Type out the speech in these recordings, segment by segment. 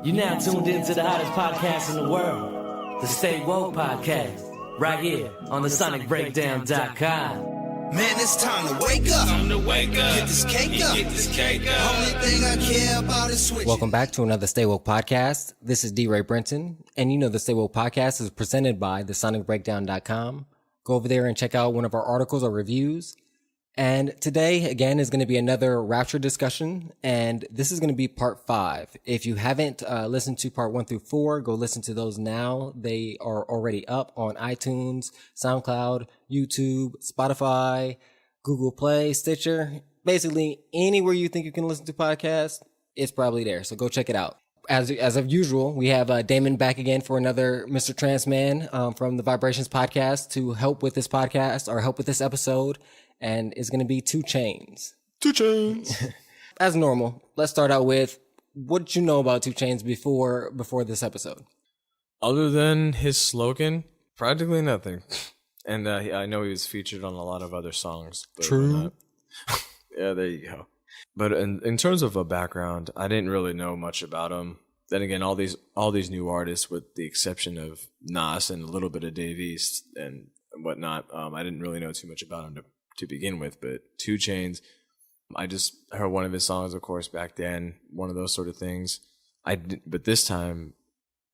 You're now tuned into the hottest podcast in the world, the Stay Woke Podcast, right here on TheSonicBreakdown.com. Man, it's time to wake up. Get this cake up. Only thing I care about is switching. Welcome back to another Stay Woke Podcast. This is D-Ray Brenton, and you know the Stay Woke Podcast is presented by TheSonicBreakdown.com. Go over there and check out one of our articles or reviews. And today, again, is going to be another Rapture discussion, and this is going to be part 5. If you haven't listened to part 1 through 4, go listen to those now. They are already up on iTunes, SoundCloud, YouTube, Spotify, Google Play, Stitcher. Basically, anywhere you think you can listen to podcasts, it's probably there. So go check it out. As of usual, we have Damon back again for another Mr. Trans Man from the Vibrations podcast to help with this podcast or help with this episode. And it's going to be 2 Chainz. 2 Chainz. As normal, let's start out with what you know about 2 Chainz before this episode. Other than his slogan, practically nothing. And I know he was featured on a lot of other songs. True. Yeah, there you go. But in terms of a background, I didn't really know much about him. Then again, all these new artists, with the exception of Nas and a little bit of Dave East and whatnot, I didn't really know too much about him to begin with. But 2 Chainz, I just heard one of his songs, of course, back then, one of those sort of things. But this time,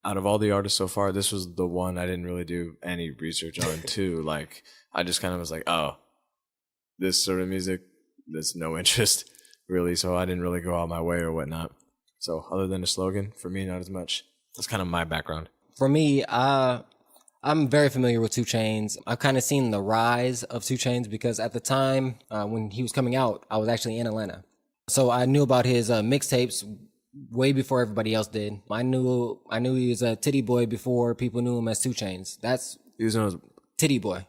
out of all the artists so far, this was the one I didn't really do any research on too. Like, I just kind of was like, oh, this sort of music, there's no interest really, so I didn't really go out my way or whatnot. So other than the slogan, for me, not as much. That's kind of my background. For me, I'm very familiar with 2 Chainz. I've kind of seen the rise of 2 Chainz because at the time when he was coming out, I was actually in Atlanta. So I knew about his mixtapes way before everybody else did. I knew he was a titty boy before people knew him as 2 Chainz. He was known as Titty boy.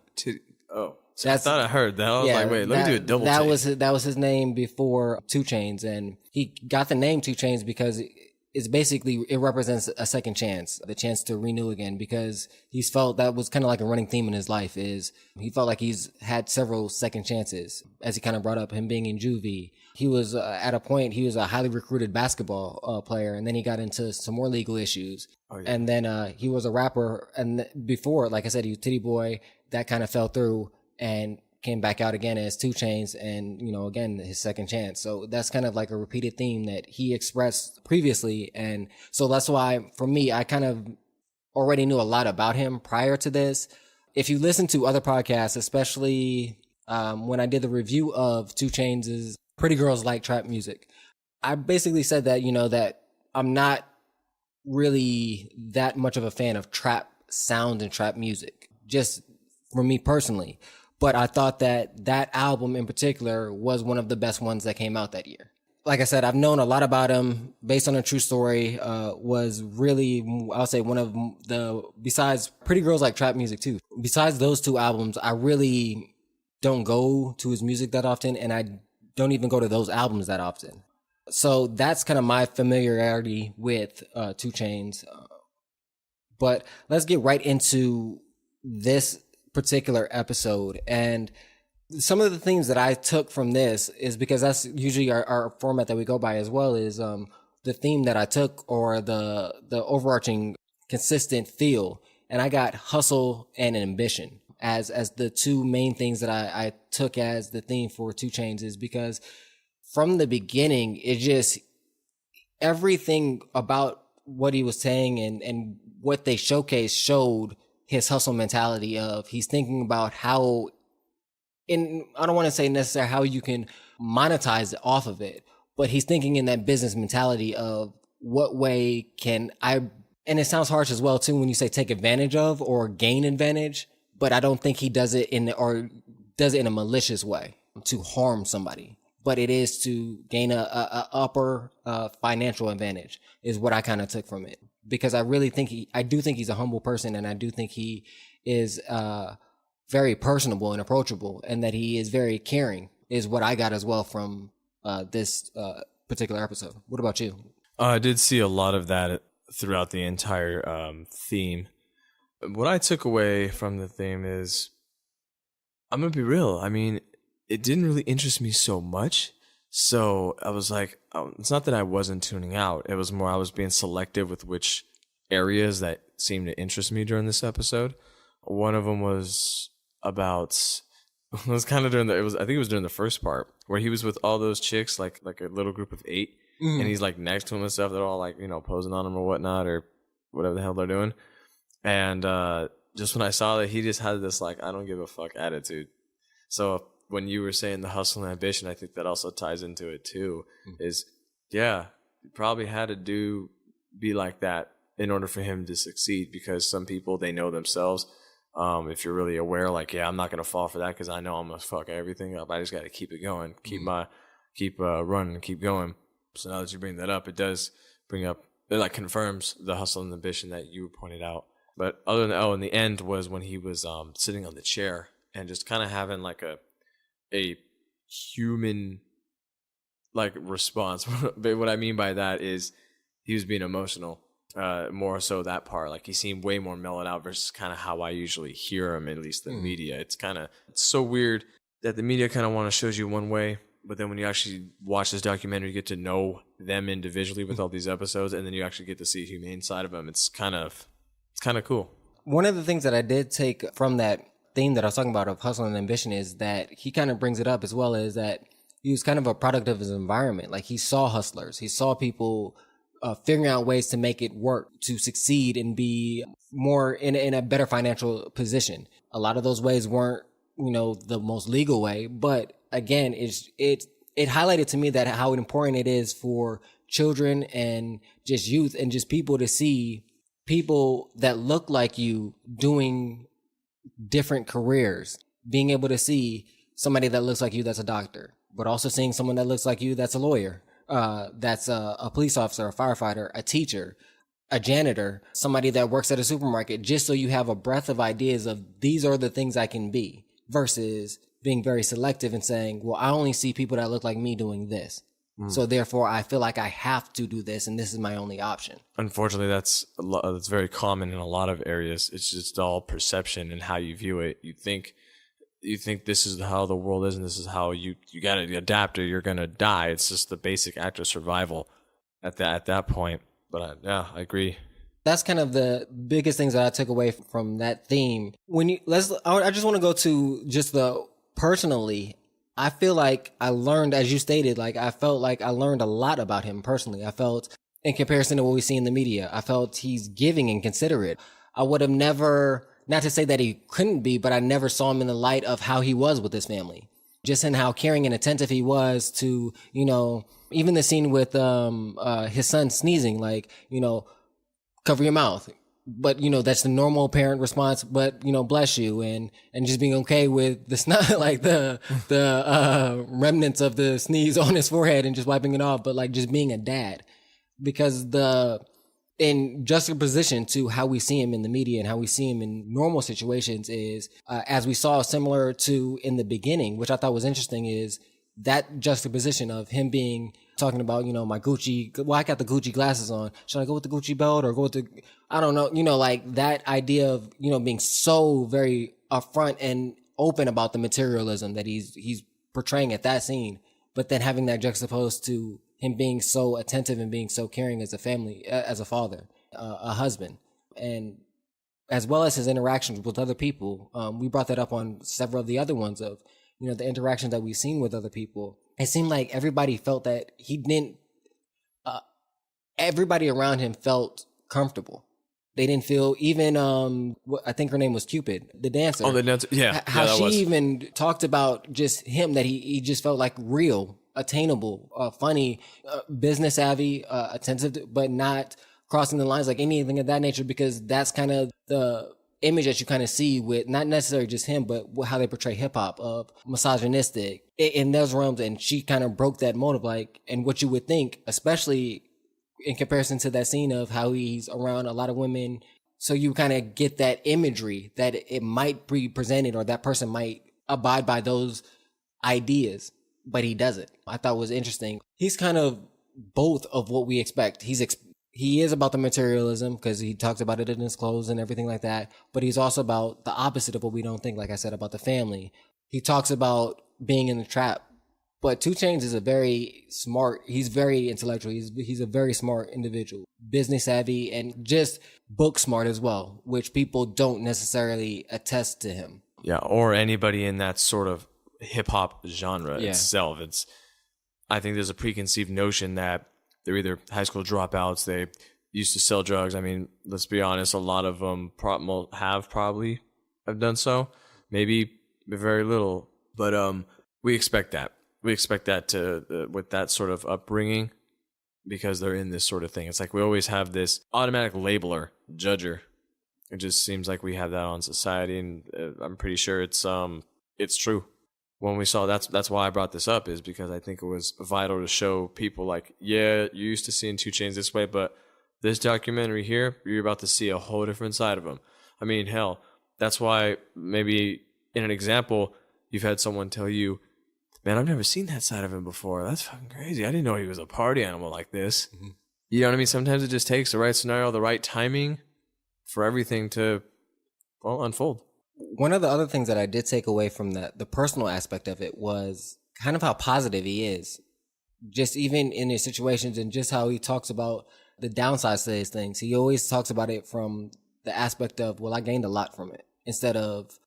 Oh. So I thought I heard that. I was like, wait, let me do a double take. That was his name before 2 Chainz, and he got the name 2 Chainz because it represents a second chance, the chance to renew again, because he's felt that was kind of like a running theme in his life is he felt like he's had several second chances, as he kind of brought up him being in juvie. He was at a point, he was a highly recruited basketball player, and then he got into some more legal issues. Oh, yeah. And then he was a rapper, and before, like I said, he was Titty Boy. That kind of fell through and came back out again as 2 Chainz, and, you know, again, his second chance. So that's kind of like a repeated theme that he expressed previously. And so that's why, for me, I kind of already knew a lot about him prior to this. If you listen to other podcasts, especially when I did the review of 2 Chainz's Pretty Girls Like Trap Music, I basically said that, you know, that I'm not really that much of a fan of trap sound and trap music, just for me personally. But I thought that album in particular was one of the best ones that came out that year. Like I said, I've known a lot about him based on a true story, was really, I'll say one of the, besides Pretty Girls Like Trap Music too, besides those 2 albums, I really don't go to his music that often, and I don't even go to those albums that often. So that's kind of my familiarity with 2 Chainz. But let's get right into this particular episode. And some of the themes that I took from this is because that's usually our format that we go by as well, is the theme that I took, or the overarching consistent feel. And I got hustle and ambition as the 2 main things that I took as the theme for 2 Chainz, is because from the beginning, it just, everything about what he was saying and what they showcased showed his hustle mentality of, he's thinking about how, I don't want to say necessarily how you can monetize it off of it, but he's thinking in that business mentality of what way can I, and it sounds harsh as well too when you say take advantage of or gain advantage, but I don't think he does it in a malicious way to harm somebody, but it is to gain a upper financial advantage is what I kind of took from it. Because I really think I do think he's a humble person, and I do think he is very personable and approachable, and that he is very caring, is what I got as well from this particular episode. What about you? I did see a lot of that throughout the entire theme. What I took away from the theme is, I'm going to be real. I mean, it didn't really interest me so much, So I was like, it's not that I wasn't tuning out. It was more I was being selective with which areas that seemed to interest me during this episode. One of them was about, it was kind of during I think it was during the first part where he was with all those chicks, like a little group of 8, and he's like next to him and stuff. They're all like, posing on him or whatnot or whatever the hell they're doing. And just when I saw that, he just had this like, I don't give a fuck attitude. So when you were saying the hustle and ambition, I think that also ties into it too. Is you probably had to be like that in order for him to succeed, because some people, they know themselves. If you're really aware, like, I'm not gonna fall for that because I know I'm gonna fuck everything up. I just got to keep it going, keep running, and keep going. So now that you bring that up, it does bring up, it like confirms the hustle and ambition that you pointed out. But other than in the end was when he was sitting on the chair and just kind of having like a human like response. But what I mean by that is he was being emotional. More so that part, like he seemed way more mellowed out versus kind of how I usually hear him, at least in the media. It's so weird that the media kind of want to show you one way, but then when you actually watch this documentary, you get to know them individually with all these episodes, and then you actually get to see a humane side of them. It's kind of cool. One of the things that I did take from that theme that I was talking about of hustle and ambition is that he kind of brings it up as well, as that he was kind of a product of his environment. Like he saw hustlers, he saw people figuring out ways to make it work, to succeed and be more in a better financial position. A lot of those ways weren't, the most legal way, but again, it highlighted to me that how important it is for children and just youth and just people to see people that look like you doing different careers, being able to see somebody that looks like you that's a doctor, but also seeing someone that looks like you that's a lawyer. That's a police officer, a firefighter, a teacher, a janitor, somebody that works at a supermarket, just so you have a breadth of ideas of these are the things I can be, versus being very selective and saying, well, I only see people that look like me doing this. So therefore I feel like I have to do this and this is my only option. Unfortunately, that's very common in a lot of areas. It's just all perception and how you view it. You think this is how the world is and this is how you got to adapt or you're going to die. It's just the basic act of survival at that point. But I agree. That's kind of the biggest things that I took away from that theme. I just want to go to just personally, I feel like I learned, as you stated, like I felt like I learned a lot about him personally. I felt, in comparison to what we see in the media, I felt he's giving and considerate. I would have never, not to say that he couldn't be, but I never saw him in the light of how he was with his family. Just in how caring and attentive he was to, even the scene with his son sneezing, like, cover your mouth. But, that's the normal parent response, but, bless you. And just being okay with the snot, like the remnants of the sneeze on his forehead and just wiping it off, but like just being a dad. Because in juxtaposition to how we see him in the media and how we see him in normal situations is, as we saw similar to in the beginning, which I thought was interesting, is that juxtaposition of him talking about, my Gucci, I got the Gucci glasses on. Should I go with the Gucci belt or go with I don't know, like that idea of, being so very upfront and open about the materialism that he's portraying at that scene, but then having that juxtaposed to him being so attentive and being so caring as a family, as a father, a husband, and as well as his interactions with other people. We brought that up on several of the other ones of, the interactions that we've seen with other people. It seemed like everybody felt that he didn't, everybody around him felt comfortable. They didn't feel, even, I think her name was Cupid, the dancer. Oh, the dancer, yeah. How she even talked about just him, that he just felt like real, attainable, funny, business savvy, attentive, but not crossing the lines like anything of that nature, because that's kind of the image that you kind of see with not necessarily just him, but how they portray hip hop of misogynistic in those realms. And she kind of broke that mold of like, and what you would think, especially in comparison to that scene of how he's around a lot of women. So you kind of get that imagery that it might be presented or that person might abide by those ideas, but he doesn't. I thought was interesting. He's kind of both of what we expect. He is about the materialism because he talks about it in his clothes and everything like that, but he's also about the opposite of what we don't think, like I said, about the family. He talks about being in the trap But 2 Chainz is he's very intellectual. He's a very smart individual, business savvy, and just book smart as well, which people don't necessarily attest to him. Yeah, or anybody in that sort of hip hop genre itself. I think there's a preconceived notion that they're either high school dropouts, they used to sell drugs. I mean, let's be honest, a lot of them probably have done so. Maybe very little, but we expect that. We expect that with that sort of upbringing, because they're in this sort of thing. It's like we always have this automatic labeler, judger. It just seems like we have that on society, and I'm pretty sure it's true. When we saw that's why I brought this up, is because I think it was vital to show people like, yeah, you're used to seeing 2 Chainz this way, but this documentary here, you're about to see a whole different side of him. I mean, hell, that's why maybe in an example, you've had someone tell you, man, I've never seen that side of him before. That's fucking crazy. I didn't know he was a party animal like this. Mm-hmm. You know what I mean? Sometimes it just takes the right scenario, the right timing for everything to, well, unfold. One of the other things that I did take away from the personal aspect of it was kind of how positive he is. Just even in his situations, and just how he talks about the downsides to his things. He always talks about it from the aspect of, well, I gained a lot from it, instead of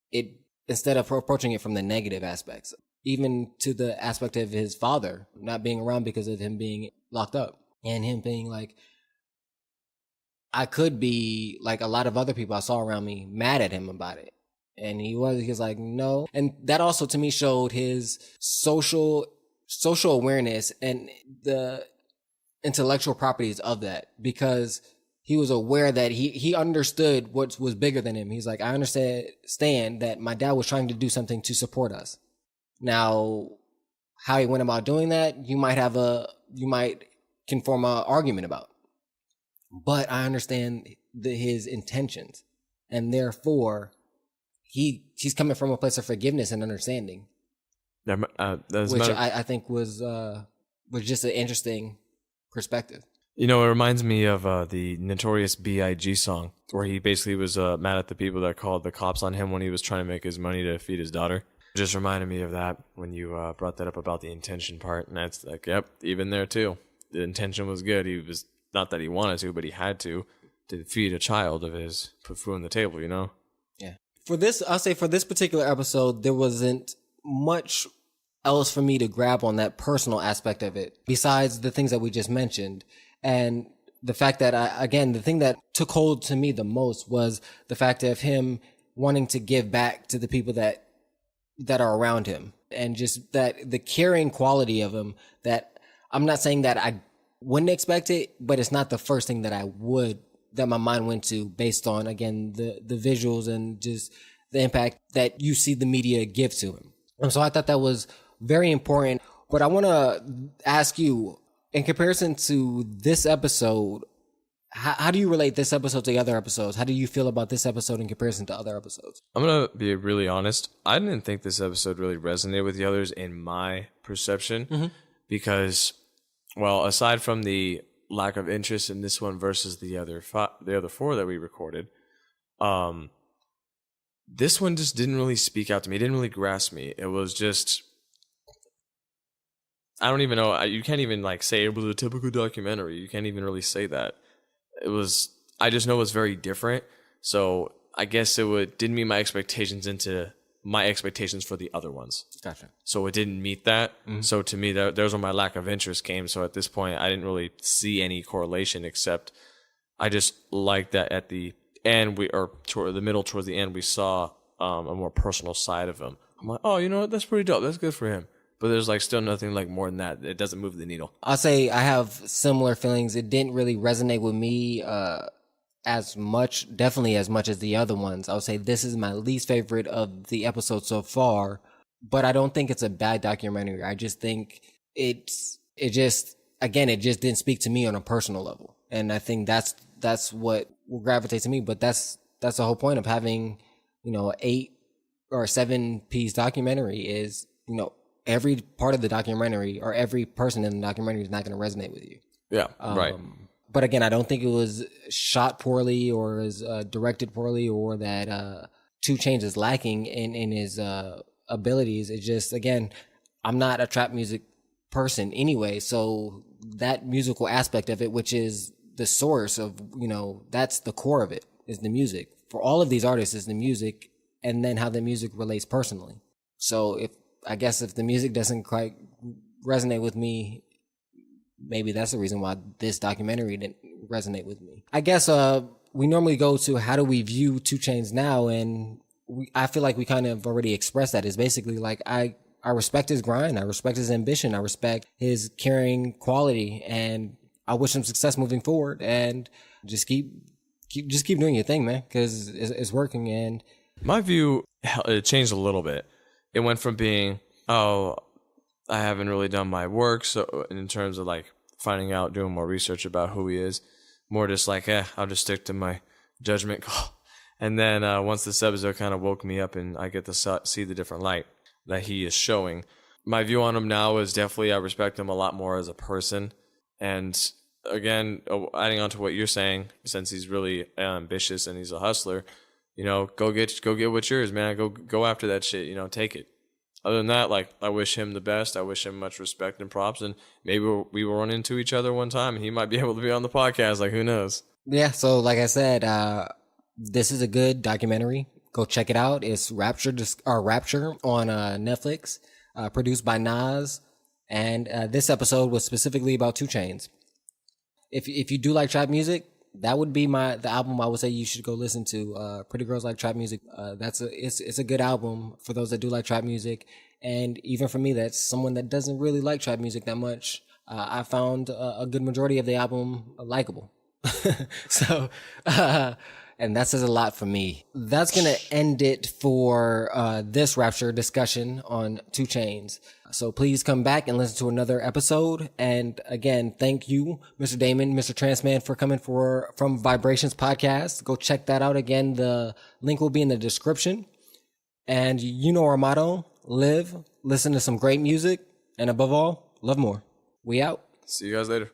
approaching it from the negative aspects. Even to the aspect of his father not being around because of him being locked up, and him being like, I could be like a lot of other people I saw around me mad at him about it. And he was like, no. And that also to me showed his social awareness and the intellectual properties of that, because he was aware that he understood what was bigger than him. He's like, I understand that my dad was trying to do something to support us. Now, how he went about doing that, you can form an argument about. But I understand his intentions, and therefore he's coming from a place of forgiveness and understanding, which I think was just an interesting perspective. You know, it reminds me of the Notorious B.I.G. song, where he basically was mad at the people that called the cops on him when he was trying to make his money to feed his daughter. Just reminded me of that when you brought that up about the intention part. And that's like, yep, even there too. The intention was good. He was, not that he wanted to, but he had to feed a child of his, put food on the table, you know? Yeah. I'll say for this particular episode, there wasn't much else for me to grab on that personal aspect of it, besides the things that we just mentioned. And the fact that, the thing that took hold to me the most was the fact of him wanting to give back to the people that are around him, and just that the caring quality of him, that I'm not saying that I wouldn't expect it, but it's not the first thing that my mind went to, based on, again, the visuals and just the impact that you see the media give to him. And so I thought that was very important. But I want to ask you, in comparison to this episode, how do you relate this episode to the other episodes? How do you feel about this episode in comparison to other episodes? I'm going to be really honest. I didn't think this episode really resonated with the others in my perception, because, well, aside from the lack of interest in this one versus the other 4 that we recorded, this one just didn't really speak out to me. It didn't really grasp me. It was just, I don't even know. You can't even like say it was a typical documentary. You can't even really say that. I just know it was very different. So I guess didn't meet my expectations into my expectations for the other ones. Gotcha. So it didn't meet that. Mm-hmm. So to me, there's where my lack of interest came. So at this point, I didn't really see any correlation, except I just liked that at the end, toward the end, we saw a more personal side of him. I'm like, oh, you know what? That's pretty dope. That's good for him. But there's like still nothing like more than that. It doesn't move the needle. I'll say I have similar feelings. It didn't really resonate with me as much, definitely as much as the other ones. I would say this is my least favorite of the episodes so far, but I don't think it's a bad documentary. I just think it just didn't speak to me on a personal level. And I think that's what will gravitate to me. But that's the whole point of having, an 8 or 7-piece documentary is, every part of the documentary or every person in the documentary is not going to resonate with you. Yeah, right. But again, I don't think it was shot poorly or is directed poorly, or that 2 Chainz is lacking in his abilities. It's just, again, I'm not a trap music person anyway. So that musical aspect of it, which is the source of, that's the core of it, is the music. For all of these artists is the music, and then how the music relates personally. So if the music doesn't quite resonate with me, maybe that's the reason why this documentary didn't resonate with me. I guess we normally go to how do we view 2 Chainz now, and I feel like we kind of already expressed that. It's basically like I respect his grind, I respect his ambition, I respect his caring quality, and I wish him success moving forward. And just keep doing your thing, man, because it's working. And my view, it changed a little bit. It went from being, I haven't really done my work, so in terms of like finding out, doing more research about who he is, more just like, I'll just stick to my judgment call. And then once this episode kind of woke me up and I get to see the different light that he is showing, my view on him now is definitely I respect him a lot more as a person. And again, adding on to what you're saying, since he's really ambitious and he's a hustler, go get what's yours, man. Go after that shit. Take it. Other than that, like, I wish him the best. I wish him much respect and props. And maybe we will run into each other one time, and he might be able to be on the podcast. Like, who knows? Yeah. So, like I said, this is a good documentary. Go check it out. It's Rapture on Netflix, produced by Nas. And this episode was specifically about 2 Chainz. If you do like trap music, that would be the album I would say you should go listen to. Pretty Girls Like Trap Music. It's a good album for those that do like trap music, and even for me, that's someone that doesn't really like trap music that much. I found a good majority of the album likable. So, and that says a lot for me. That's gonna end it for this Rapture discussion on 2 Chainz. So please come back and listen to another episode. And again, thank you, Mr. Damon, Mr. Transman, for coming from Vibrations Podcast. Go check that out. Again, the link will be in the description. And you know our motto: live, listen to some great music, and above all, love more. We out. See you guys later.